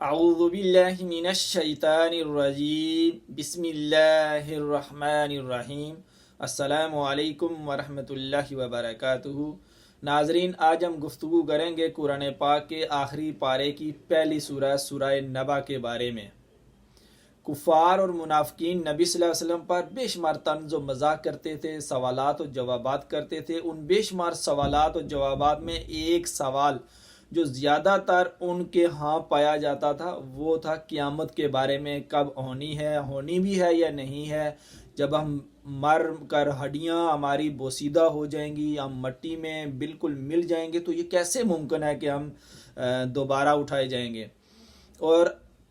اعوذ باللہ من الشیطان الرجیم بسم اللہ الرحمن الرحیم السلام علیکم ورحمۃ اللہ وبرکاتہ۔ ناظرین، آج ہم گفتگو کریں گے قرآن پاک کے آخری پارے کی پہلی سورہ نبا کے بارے میں۔ کفار اور منافقین نبی صلی اللہ علیہ وسلم پر بے شمار طنز و مذاق کرتے تھے، سوالات و جوابات کرتے تھے۔ ان بے شمار سوالات و جوابات میں ایک سوال جو زیادہ تر ان کے ہاں پایا جاتا تھا وہ تھا قیامت کے بارے میں، کب ہونی بھی ہے یا نہیں ہے، جب ہم مر کر ہڈیاں ہماری بوسیدہ ہو جائیں گی، ہم مٹی میں بالکل مل جائیں گے، تو یہ کیسے ممکن ہے کہ ہم دوبارہ اٹھائے جائیں گے۔ اور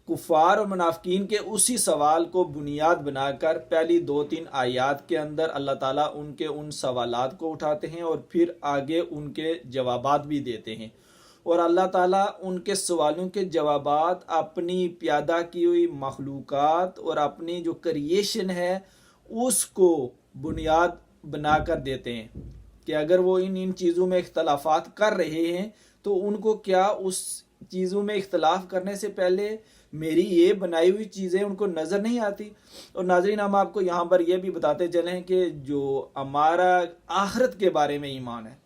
کفار اور منافقین کے اسی سوال کو بنیاد بنا کر پہلی 2-3 آیات کے اندر اللہ تعالیٰ ان کے ان سوالات کو اٹھاتے ہیں اور پھر آگے ان کے جوابات بھی دیتے ہیں، اور اللہ تعالیٰ ان کے سوالوں کے جوابات اپنی پیدا کی ہوئی مخلوقات اور اپنی جو کریشن ہے اس کو بنیاد بنا کر دیتے ہیں کہ اگر وہ ان چیزوں میں اختلافات کر رہے ہیں تو ان کو کیا اس چیزوں میں اختلاف کرنے سے پہلے میری یہ بنائی ہوئی چیزیں ان کو نظر نہیں آتی۔ اور ناظرین، ہم آپ کو یہاں پر یہ بھی بتاتے چلیں کہ جو ہمارا آخرت کے بارے میں ایمان ہے،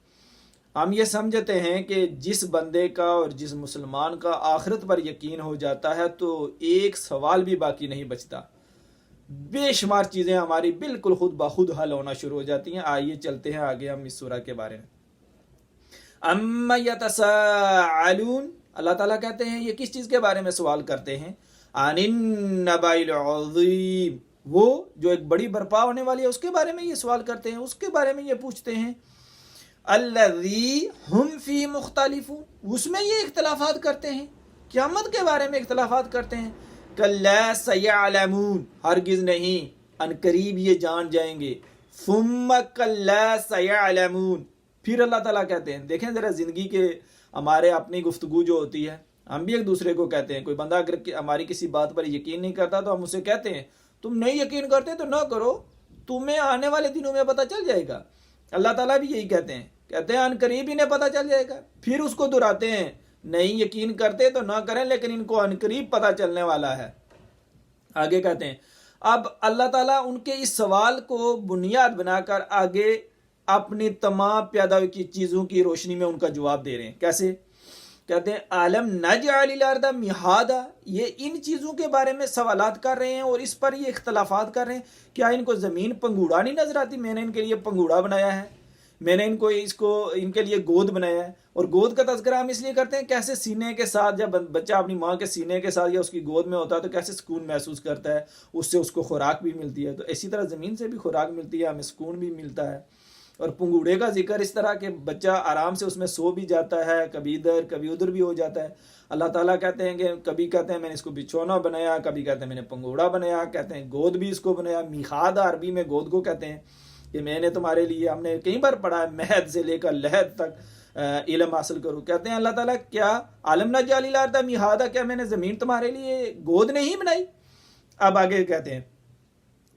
ہم یہ سمجھتے ہیں کہ جس بندے کا اور جس مسلمان کا آخرت پر یقین ہو جاتا ہے تو ایک سوال بھی باقی نہیں بچتا، بے شمار چیزیں ہماری بالکل خود بخود حل ہونا شروع ہو جاتی ہیں۔ آئیے چلتے ہیں آگے ہم اس سورہ کے بارے میں۔ اما یتساءلون، اللہ تعالیٰ کہتے ہیں یہ کس چیز کے بارے میں سوال کرتے ہیں؟ عن النبأ العظیم، وہ جو ایک بڑی برپا ہونے والی ہے اس کے بارے میں یہ سوال کرتے ہیں، اس کے بارے میں یہ پوچھتے ہیں۔ الذی ہم فی مختلفون، اس میں یہ اختلافات کرتے ہیں، قیامت کے بارے میں اختلافات کرتے ہیں۔ کلا سیعلمون، ہرگز نہیں، ان قریب یہ جان جائیں گے۔ ثم کلا سیعلمون، پھر اللہ تعالیٰ کہتے ہیں، دیکھیں ذرا زندگی کے ہمارے اپنی گفتگو جو ہوتی ہے، ہم بھی ایک دوسرے کو کہتے ہیں، کوئی بندہ اگر ہماری کسی بات پر یقین نہیں کرتا تو ہم اسے کہتے ہیں تم نہیں یقین کرتے تو نہ کرو، تمہیں آنے والے دنوں میں پتہ چل جائے گا۔ اللہ تعالیٰ بھی یہی کہتے ہیں ان قریب انہیں پتہ چل جائے گا۔ پھر اس کو دہراتے ہیں، نہیں یقین کرتے تو نہ کریں لیکن ان کو ان قریب پتہ چلنے والا ہے۔ آگے کہتے ہیں اب اللہ تعالیٰ ان کے اس سوال کو بنیاد بنا کر آگے اپنی تمام پیدا ہوئی کی چیزوں کی روشنی میں ان کا جواب دے رہے ہیں۔ کیسے؟ کہتے ہیں عالم نجعل الارض مہادا، یہ ان چیزوں کے بارے میں سوالات کر رہے ہیں اور اس پر یہ اختلافات کر رہے ہیں، کیا ان کو زمین پنگوڑا نہیں نظر آتی؟ میں نے ان کے لیے پنگوڑا بنایا ہے، میں نے ان کے لیے گود بنایا ہے۔ اور گود کا تذکرہ ہم اس لیے کرتے ہیں، کیسے سینے کے ساتھ جب بچہ اپنی ماں کے سینے کے ساتھ یا اس کی گود میں ہوتا ہے تو کیسے سکون محسوس کرتا ہے، اس سے اس کو خوراک بھی ملتی ہے، تو اسی طرح زمین سے بھی خوراک ملتی ہے، ہمیں سکون بھی ملتا ہے۔ اور پنگوڑے کا ذکر اس طرح کہ بچہ آرام سے اس میں سو بھی جاتا ہے، کبھی ادھر کبھی ادھر بھی ہو جاتا ہے۔ اللہ تعالیٰ کہتے ہیں کہ کبھی کہتے ہیں میں نے اس کو بچھونا بنایا، کبھی کہتے ہیں میں نے پنگوڑا بنایا، کہتے ہیں گود بھی اس کو بنایا۔ میخاد عربی میں گود کو کہتے ہیں کہ میں نے تمہارے لیے، ہم نے کئی بار پڑھا ہے، مہد سے لے کر لحد تک علم حاصل کرو۔ کہتے ہیں اللہ تعالیٰ کیا عالم نجعل الارض مہادا، کیا میں نے زمین تمہارے لیے گود نہیں بنائی؟ اب آگے کہتے ہیں،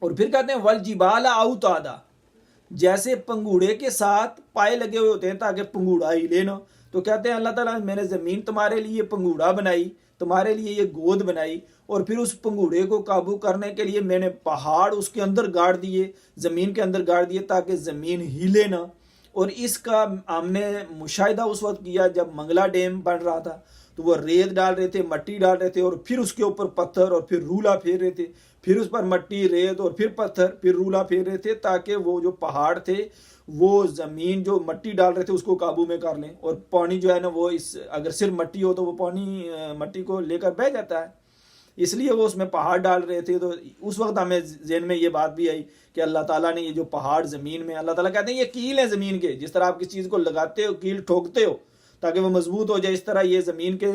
اور پھر کہتے ہیں والجبال اوتادا، جیسے پنگوڑے کے ساتھ پائے لگے ہوئے ہوتے ہیں تاکہ پنگوڑا ہی لینا، تو کہتے ہیں اللہ تعالیٰ میں نے زمین تمہارے لیے پنگوڑا بنائی، تمہارے لیے یہ گود بنائی، اور پھر اس پنگوڑے کو قابو کرنے کے لیے میں نے پہاڑ اس کے اندر گاڑ دیے، زمین کے اندر گاڑ دیے تاکہ زمین ہلے نہ۔ اور اس کا ہم نے مشاہدہ اس وقت کیا جب منگلا ڈیم بن رہا تھا، تو وہ ریت ڈال رہے تھے، مٹی ڈال رہے تھے، اور پھر اس کے اوپر پتھر اور پھر رولا پھیر رہے تھے، پھر اس پر مٹی، ریت اور پھر پتھر، پھر رولا پھیر رہے تھے تاکہ وہ جو پہاڑ تھے وہ زمین جو مٹی ڈال رہے تھے اس کو قابو میں کر لیں، اور پانی جو ہے نا وہ اگر صرف مٹی ہو تو وہ پانی مٹی کو لے کر بہہ جاتا ہے، اس لیے وہ اس میں پہاڑ ڈال رہے تھے۔ تو اس وقت ہمیں ذہن میں یہ بات بھی آئی کہ اللہ تعالیٰ نے یہ جو پہاڑ زمین میں، اللہ تعالیٰ کہتے ہیں یہ کیل ہیں زمین کے، جس طرح آپ کسی چیز کو لگاتے ہو، کیل ٹھوکتے ہو تاکہ وہ مضبوط ہو جائے، اس طرح یہ زمین کے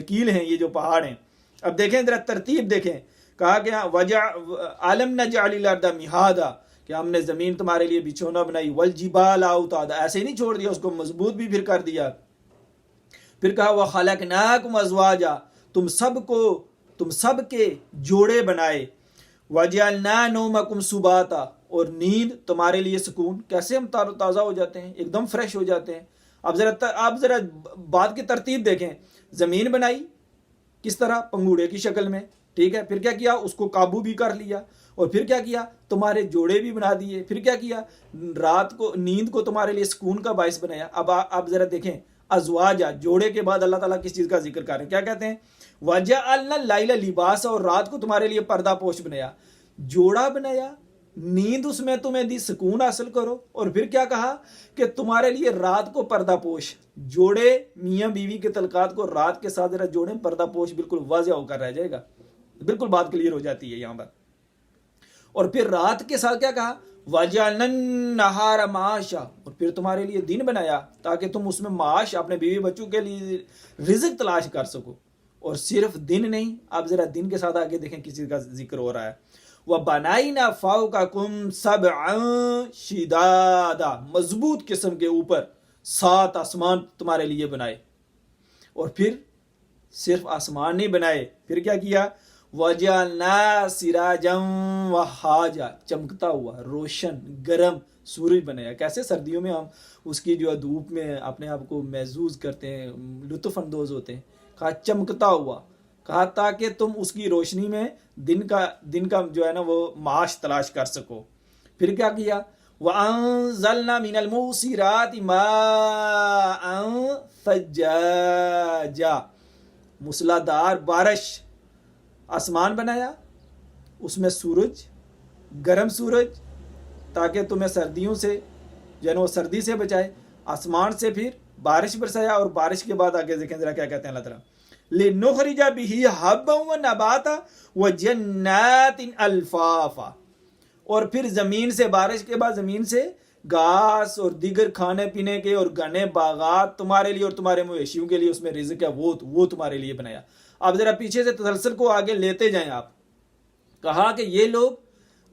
کیل ہیں، یہ جو پہاڑ ہیں۔ اب دیکھیں ذرا ترتیب دیکھیں، کہا گیا عالم نجعل الارض مہادا، کہ ہم نے زمین تمہارے لیے بچھونا بنائی، والجبال اوتادا، ایسے ہی نہیں چھوڑ دیا، اس کو مضبوط بھی پھر کر دیا۔ پھر کہا وخلقناکم ازواجا، تم سب کے جوڑے بنائے، وجعلنا نومکم سباتا، اور نیند تمہارے لیے سکون۔ کیسے ہم تار و تازہ ہو جاتے ہیں، ایک دم فریش ہو جاتے ہیں۔ اب ذرا بات کی ترتیب دیکھیں، زمین بنائی، کس طرح؟ پنگوڑے کی شکل میں، ٹھیک ہے۔ پھر کیا کیا؟ اس کو قابو بھی کر لیا، اور پھر کیا کیا؟ تمہارے جوڑے بھی بنا دیے۔ پھر کیا کیا؟ رات کو نیند کو تمہارے لیے سکون کا باعث بنایا۔ اب آپ ذرا دیکھیں، ازواجا، جوڑے کے بعد اللہ تعالیٰ کس چیز کا ذکر کر رہے ہیں؟ کیا کہتے ہیں؟ وَجَعَلْنَا اللَّيْلَ لِبَاسًا، اور رات کو تمہارے لیے پردہ پوش بنایا، جوڑا بنایا، نیند اس میں تمہیں دی، سکون حاصل کرو۔ اور پھر کیا کہا کہ تمہارے لیے رات کو پردہ پوش، جوڑے میاں بیوی کے تعلقات کو رات کے ساتھ ذرا جوڑیں، پردہ پوش بالکل واضح ہو کر رہ جائے گا، بالکل بات کلیئر ہو جاتی ہے یہاں پر۔ اور پھر رات کے ساتھ کیا کہا؟ وَجَعَلْنَا النَّهَارَ مَعَاشًا، اور پھر تمہارے لیے دن بنایا تاکہ تم اس میں معاش، اپنے بیوی بچوں کے لیے رزق تلاش کر سکو۔ اور صرف دن نہیں، آپ ذرا دن کے ساتھ آگے دیکھیں کس چیز کا ذکر ہو رہا ہے۔ وَبَنَيْنَا فَوْقَكُمْ سَبْعًا شِدَادًا، مضبوط قسم کے اوپر 7 آسمان تمہارے لیے بنائے۔ اور پھر صرف آسمان نہیں بنائے، پھر کیا کیا؟ وَجَعَلْنَا سِرَاجًا وَهَّاجًا، چمکتا ہوا، روشن، گرم سورج بنایا۔ کیسے سردیوں میں ہم اس کی جو دھوپ میں اپنے آپ کو محظوظ کرتے ہیں، لطف اندوز ہوتے ہیں، کہا چمکتا ہوا، کہا تاکہ تم اس کی روشنی میں دن کا جو ہے نا وہ معاش تلاش کر سکو۔ پھر کیا کیا؟ وَأَنزَلْنَا مِنَ الْمُعْصِرَاتِ مَاءً ثَجَّاجًا، موسلادھار بارش، آسمان بنایا، اس میں سورج، گرم سورج، تاکہ تمہیں سردیوں سے جو ہے نا وہ سردی سے بچائے، آسمان سے پھر بارش برسایا، اور بارش کے بعد آگے دیکھیں ذرا کیا کہتے ہیں اللہ تعالیٰ، لِنُخْرِجَ بِهِ حَبًّا وَنَبَاتًا وَجَنَّاتٍ أَلْفَافًا، اور پھر زمین سے، بارش کے بعد زمین سے گھاس اور دیگر کھانے پینے کے اور گھنے باغات تمہارے لیے اور تمہارے مویشیوں کے لیے اس میں رزق ہے، وہ تمہارے لیے بنایا۔ اب ذرا پیچھے سے تسلسل کو آگے لیتے جائیں آپ۔ کہا کہ یہ لوگ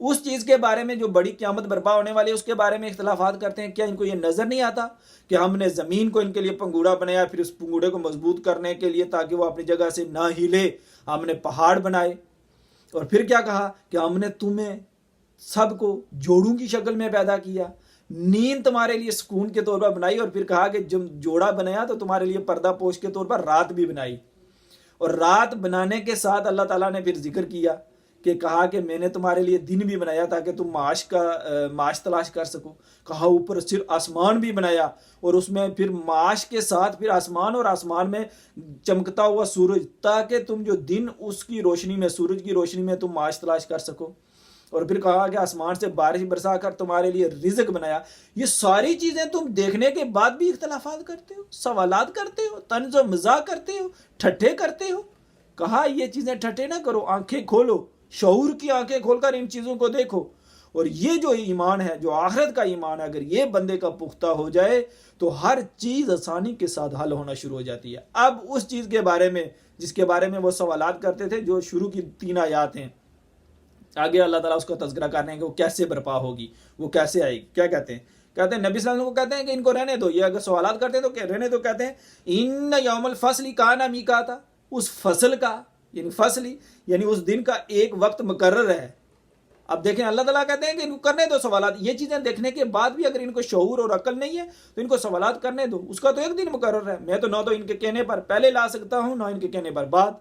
اس چیز کے بارے میں جو بڑی قیامت برپا ہونے والی ہے اس کے بارے میں اختلافات کرتے ہیں، کیا ان کو یہ نظر نہیں آتا کہ ہم نے زمین کو ان کے لیے پنگوڑا بنایا، پھر اس پنگوڑے کو مضبوط کرنے کے لیے تاکہ وہ اپنی جگہ سے نہ ہلے ہم نے پہاڑ بنائے، اور پھر کیا کہا کہ ہم نے تمہیں سب کو جوڑوں کی شکل میں پیدا کیا، نیند تمہارے لیے سکون کے طور پر بنائی، اور پھر کہا کہ جب جوڑا بنایا تو تمہارے لیے پردہ پوش کے طور پر رات بھی بنائی۔ اور رات بنانے کے ساتھ اللہ تعالیٰ نے پھر ذکر کیا کہ کہا کہ میں نے تمہارے لیے دن بھی بنایا تاکہ تم معاش تلاش کر سکو۔ کہا اوپر صرف آسمان بھی بنایا، اور اس میں پھر معاش کے ساتھ پھر آسمان، اور آسمان میں چمکتا ہوا سورج، تاکہ تم جو دن اس کی روشنی میں، سورج کی روشنی میں تم معاش تلاش کر سکو۔ اور پھر کہا کہ آسمان سے بارش برسا کر تمہارے لیے رزق بنایا۔ یہ ساری چیزیں تم دیکھنے کے بعد بھی اختلافات کرتے ہو، سوالات کرتے ہو، طنز و مزاح کرتے ہو، ٹھٹھے کرتے ہو۔ کہا یہ چیزیں ٹھٹھے نہ کرو، آنکھیں کھولو، شعور کی آنکھیں کھول کر ان چیزوں کو دیکھو۔ اور یہ جو ایمان ہے، جو آخرت کا ایمان ہے، اگر یہ بندے کا پختہ ہو جائے تو ہر چیز آسانی کے ساتھ حل ہونا شروع ہو جاتی ہے۔ اب اس چیز کے بارے میں جس کے بارے میں وہ سوالات کرتے تھے، جو شروع کی 3 آیات ہیں، آگے اللہ تعالیٰ اس کا تذکرہ کر رہے ہیں کہ وہ کیسے برپا ہوگی، وہ کیسے آئے گی۔ کیا کہتے ہیں؟ کہتے ہیں نبی صلی اللہ علیہ وسلم کو کہتے ہیں کہ ان کو رہنے دو، یہ اگر سوالات کرتے ہیں تو رہنے دو۔ کہتے ہیں ان یوم الفصل کان میقاتا، اس فصل کا یعنی فصل یعنی اس دن کا ایک وقت مقرر ہے۔ اب دیکھیں اللہ تعالیٰ کہتے ہیں کہ ان کو کرنے دو سوالات، یہ چیزیں دیکھنے کے بعد بھی اگر ان کو شعور اور عقل نہیں ہے تو ان کو سوالات کرنے دو، اس کا تو ایک دن مقرر ہے۔ میں تو نہ تو ان کے کہنے پر پہلے لا سکتا ہوں، نہ ان کے کہنے پر بعد،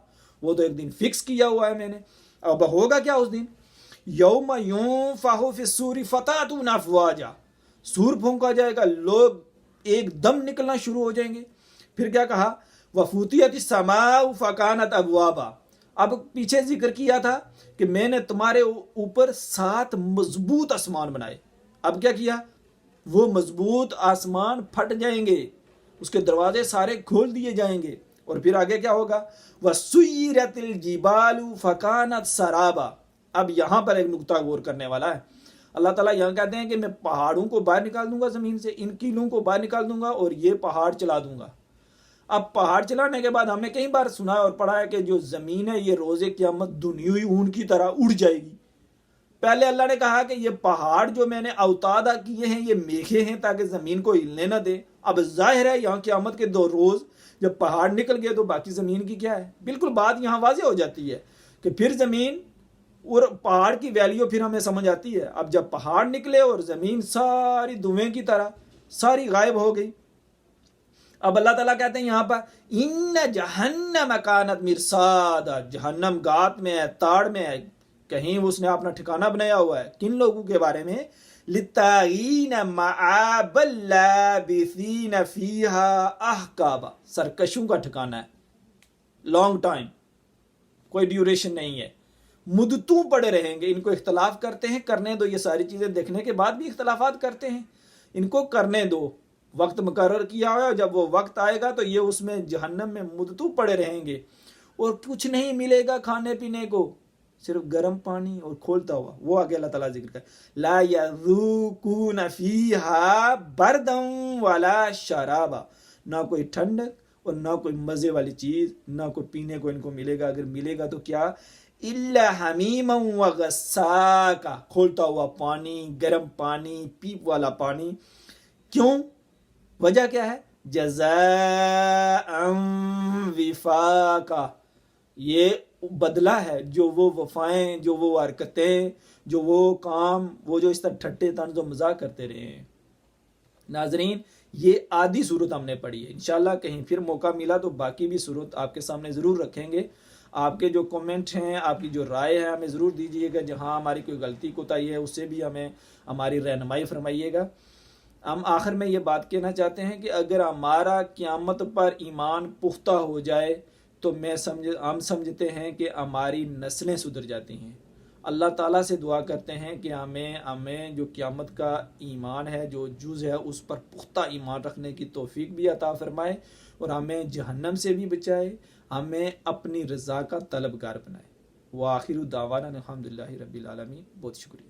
وہ تو ایک دن فکس کیا ہوا ہے میں نے۔ اب ہوگا کیا اس دن؟ یوم ینفخ فی الصور فتأتون افواجا، سور پھونکا جائے گا، لوگ ایک دم نکلنا شروع ہو جائیں گے۔ پھر کیا کہا؟ وفتحت السماء فکانت ابوابا۔ اب پیچھے ذکر کیا تھا کہ میں نے تمہارے اوپر 7 مضبوط آسمان بنائے۔ اب کیا کیا؟ وہ مضبوط آسمان پھٹ جائیں گے، اس کے دروازے سارے کھول دیے جائیں گے۔ اور پھر آگے کیا ہوگا؟ وسیرت الجبال فکانت سرابا۔ اب یہاں پر ایک نقطہ غور کرنے والا ہے۔ اللہ تعالیٰ یہاں کہتے ہیں کہ میں پہاڑوں کو باہر نکال دوں گا زمین سے، ان کیلوں کو باہر نکال دوں گا اور یہ پہاڑ چلا دوں گا۔ اب پہاڑ چلانے کے بعد ہم نے کئی بار سنا اور پڑھا ہے کہ جو زمین ہے یہ روز قیامت دنیوی اون کی طرح اڑ جائے گی۔ پہلے اللہ نے کہا کہ یہ پہاڑ جو میں نے اوتادا کیے ہیں یہ میخے ہیں تاکہ زمین کو ہلنے نہ دے۔ اب ظاہر ہے یہاں قیامت کے 2 روز جب پہاڑ نکل گئے تو باقی زمین کی کیا ہے؟ بالکل بات یہاں واضح ہو جاتی ہے کہ پھر زمین اور پہاڑ کی ویلیو پھر ہمیں سمجھ آتی ہے۔ اب جب پہاڑ نکلے اور زمین ساری دھویں کی طرح ساری غائب ہو گئی، اب اللہ تعالیٰ کہتے ہیں یہاں پر ان جہنم کانت مرصادا، جہنم گات میں ہے، تاڑ میں ہے، کہیں اس نے اپنا ٹھکانہ بنایا ہوا ہے. کن لوگوں کے بارے میں؟ للطاغین مآب لابثین فیہا احقابا، سرکشوں کا ٹھکانہ ہے، لانگ ٹائم، کوئی ڈیوریشن نہیں ہے، مدتوں پڑے رہیں گے. ان کو اختلاف کرتے ہیں، کرنے دو، یہ ساری چیزیں دیکھنے کے بعد بھی اختلافات کرتے ہیں، ان کو کرنے دو. وقت مقرر کیا ہوا ہے، جب وہ وقت آئے گا تو یہ اس میں جہنم میں مدتوں پڑے رہیں گے اور کچھ نہیں ملے گا کھانے پینے کو، صرف گرم پانی اور کھولتا ہوا. وہ آگے اللہ تعالیٰ ذکر کرے لا یذوقون فیہا بردا ولا شرابا، نہ کوئی ٹھنڈک اور نہ کوئی مزے والی چیز، نہ کوئی پینے کو ان کو ملے گا. اگر ملے گا تو کیا؟ الا حمیما وغساقا، کھولتا ہوا پانی، گرم پانی، پیپ والا پانی. کیوں؟ وجہ کیا ہے؟ جزاء وفاقا، یہ بدلہ ہے، جو وہ وفائیں، جو وہ حرکتیں، جو وہ کام، وہ جو اس طرح ٹھٹے طنز و مذاق کرتے رہے ہیں. ناظرین یہ آدھی صورت ہم نے پڑھی ہے، انشاءاللہ کہیں پھر موقع ملا تو باقی بھی صورت آپ کے سامنے ضرور رکھیں گے. آپ کے جو کومنٹ ہیں، آپ کی جو رائے ہے ہمیں ضرور دیجیے گا، جہاں ہماری کوئی غلطی کوتاہی ہے اس سے بھی ہمیں ہماری رہنمائی فرمائیے گا. ہم آخر میں یہ بات کہنا چاہتے ہیں کہ اگر ہمارا قیامت پر ایمان پختہ ہو جائے تو ہم سمجھتے ہیں کہ ہماری نسلیں سدھر جاتی ہیں. اللہ تعالیٰ سے دعا کرتے ہیں کہ ہمیں جو قیامت کا ایمان ہے، جو جز ہے، اس پر پختہ ایمان رکھنے کی توفیق بھی عطا فرمائے اور ہمیں جہنم سے بھی بچائے، ہمیں اپنی رضا کا طلبگار بنائے. وآخر دعوانا الحمدللہ رب العالمین. بہت شکریہ.